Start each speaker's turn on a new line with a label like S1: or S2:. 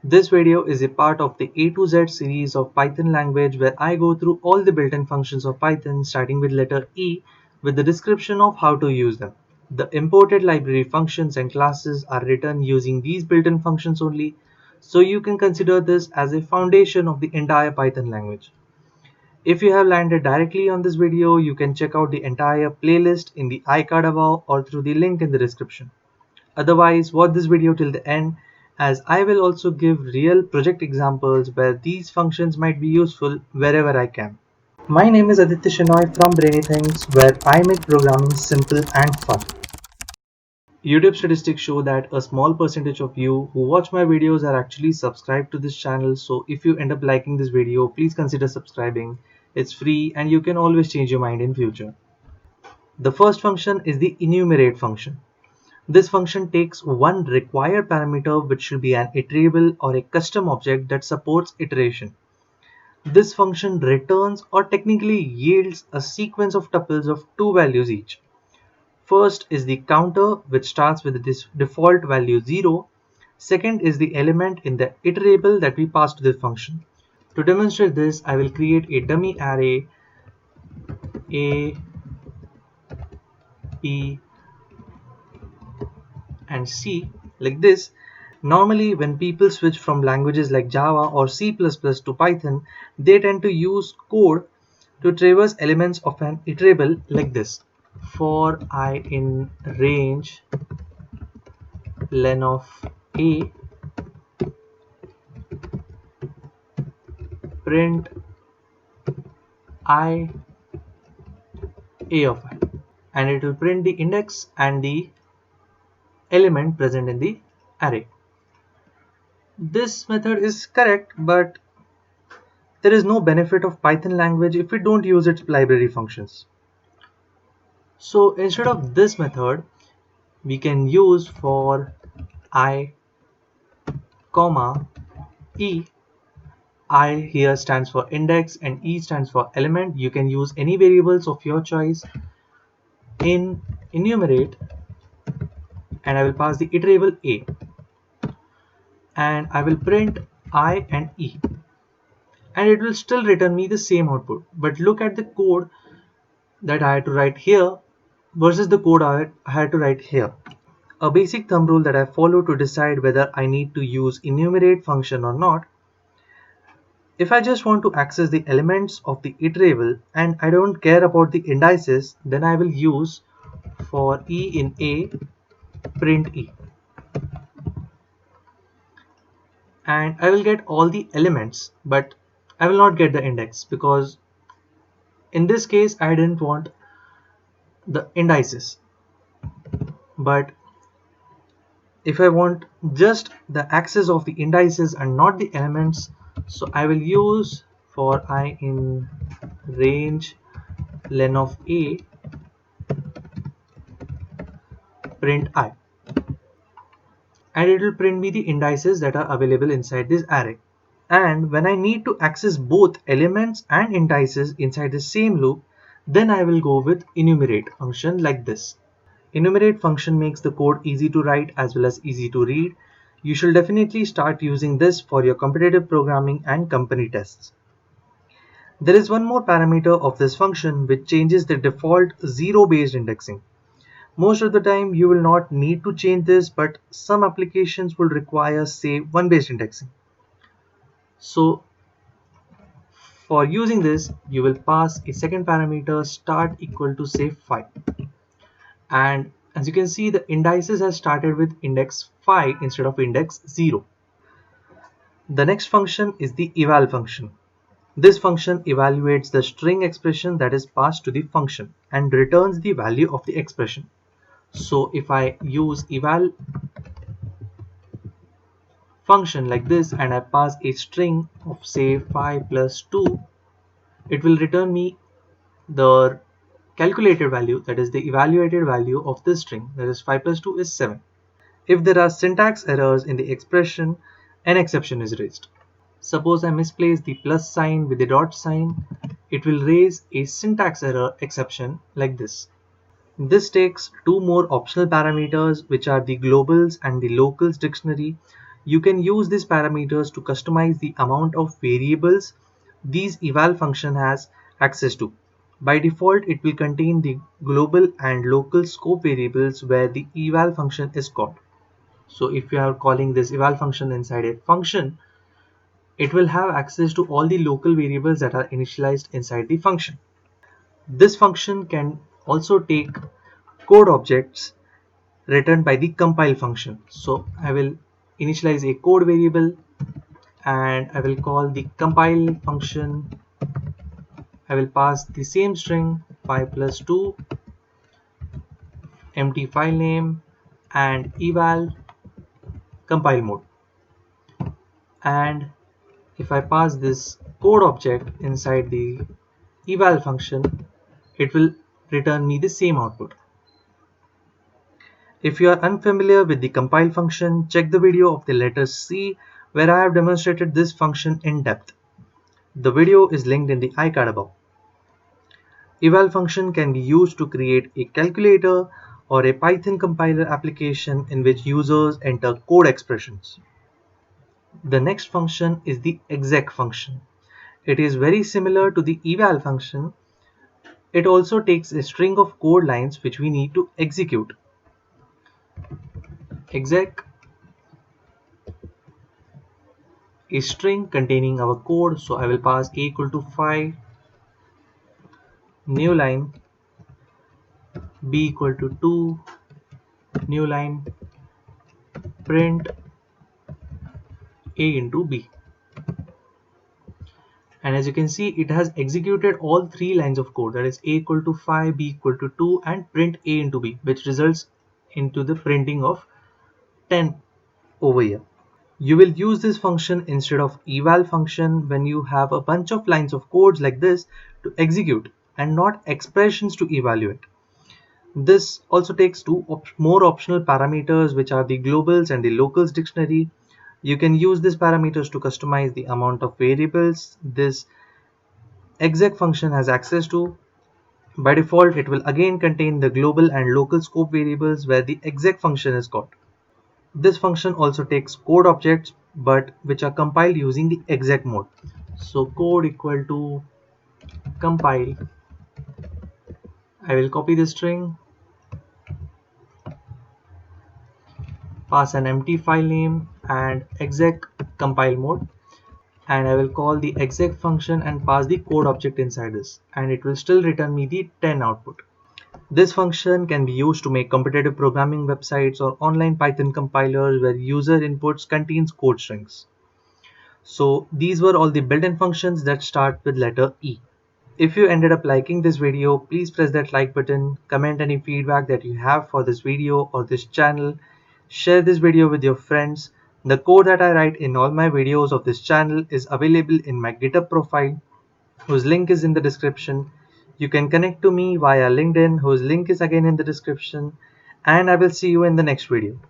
S1: This video is a part of the A to Z series of Python language where I go through all the built-in functions of Python starting with letter E with the description of how to use them. The imported library functions and classes are written using these built-in functions only, so you can consider this as a foundation of the entire Python language. If you have landed directly on this video, you can check out the entire playlist in the iCard above or through the link in the description. Otherwise, watch this video till the end as I will also give real project examples where these functions might be useful wherever I can. My name is Aditya Shenoy from Brainy Things, where I make programming simple and fun. YouTube statistics show that a small percentage of you who watch my videos are actually subscribed to this channel, so if you end up liking this video, please consider subscribing. It's free and you can always change your mind in future. The first function is the enumerate function. This function takes one required parameter which should be an iterable or a custom object that supports iteration. This function returns or technically yields a sequence of tuples of two values each. First is the counter, which starts with this default value 0. Second is the element in the iterable that we pass to the function. To demonstrate this, I will create a dummy array A, B, and C like this. Normally, when people switch from languages like Java or C++ to Python, they tend to use code to traverse elements of an iterable like this. For I in range len of A, print I A of I, and it will print the index and the element present in the array. This method is correct, but there is no benefit of Python language if we don't use its library functions. So instead of this method, we can use for I, comma, E. I here stands for index and E stands for element. You can use any variables of your choice in enumerate, and I will pass the iterable A, and I will print I and E, and it will still return me the same output. But look at the code that I had to write here versus the code I had to write here. A basic thumb rule that I follow to decide whether I need to use enumerate function or not. If I just want to access the elements of the iterable and I don't care about the indices, then I will use for E in A, print E. And I will get all the elements, but I will not get the index because in this case I didn't want the indices. But if I want just the access of the indices and not the elements, so I will use for I in range len of A, print I, and it will print me the indices that are available inside this array. And when I need to access both elements and indices inside the same loop, then I will go with enumerate function like this. Enumerate function makes the code easy to write as well as easy to read. You should definitely start using this for your competitive programming and company tests. There is one more parameter of this function which changes the default 0 based indexing. Most of the time you will not need to change this, but some applications will require say 1 based indexing. So for using this, you will pass a second parameter start equal to say 5. And as you can see, the indices has started with index 5 instead of index 0. The next function is the eval function. This function evaluates the string expression that is passed to the function and returns the value of the expression. So if I use eval function like this and I pass a string of say 5 plus 2, it will return me the calculated value, that is the evaluated value of this string, that is 5 plus 2 is 7. If there are syntax errors in the expression, an exception is raised. Suppose I misplace the plus sign with the dot sign, it will raise a syntax error exception like this. This takes two more optional parameters which are the globals and the locals dictionary. You can use these parameters to customize the amount of variables these eval function has access to. By default, it will contain the global and local scope variables where the eval function is called. So if you are calling this eval function inside a function, it will have access to all the local variables that are initialized inside the function. This function can also take code objects returned by the compile function. So I will initialize a code variable and I will call the compile function. I will pass the same string 5 plus 2, empty file name, and eval compile mode. And if I pass this code object inside the eval function, it will return me the same output. If you are unfamiliar with the compile function, check the video of the letter C where I have demonstrated this function in depth. The video is linked in the iCard above. Eval function can be used to create a calculator or a Python compiler application in which users enter code expressions. The next function is the exec function. It is very similar to the eval function. It also takes a string of code lines which we need to execute. Exec is string containing our code, so I will pass a equal to 5, new line, b equal to 2, new line, print a into b. And as you can see, it has executed all three lines of code, that is a equal to 5, b equal to 2, and print a into b, which results into the printing of 10 over here. You will use this function instead of eval function when you have a bunch of lines of codes like this to execute and not expressions to evaluate. This also takes two more optional parameters, which are the globals and the locals dictionary. You can use these parameters to customize the amount of variables this exec function has access to. By default, it will again contain the global and local scope variables where the exec function is called. This function also takes code objects but which are compiled using the exec mode. So code equal to compile. I will copy the string, pass an empty file name and exec compile mode, and I will call the exec function and pass the code object inside this, and it will still return me the 10 output. This function can be used to make competitive programming websites or online Python compilers where user inputs contains code strings. So these were all the built-in functions that start with letter E. If you ended up liking this video, please press that like button, comment any feedback that you have for this video or this channel, share this video with your friends. The code that I write in all my videos of this channel is available in my GitHub profile, whose link is in the description. You can connect to me via LinkedIn, whose link is again in the description, and I will see you in the next video.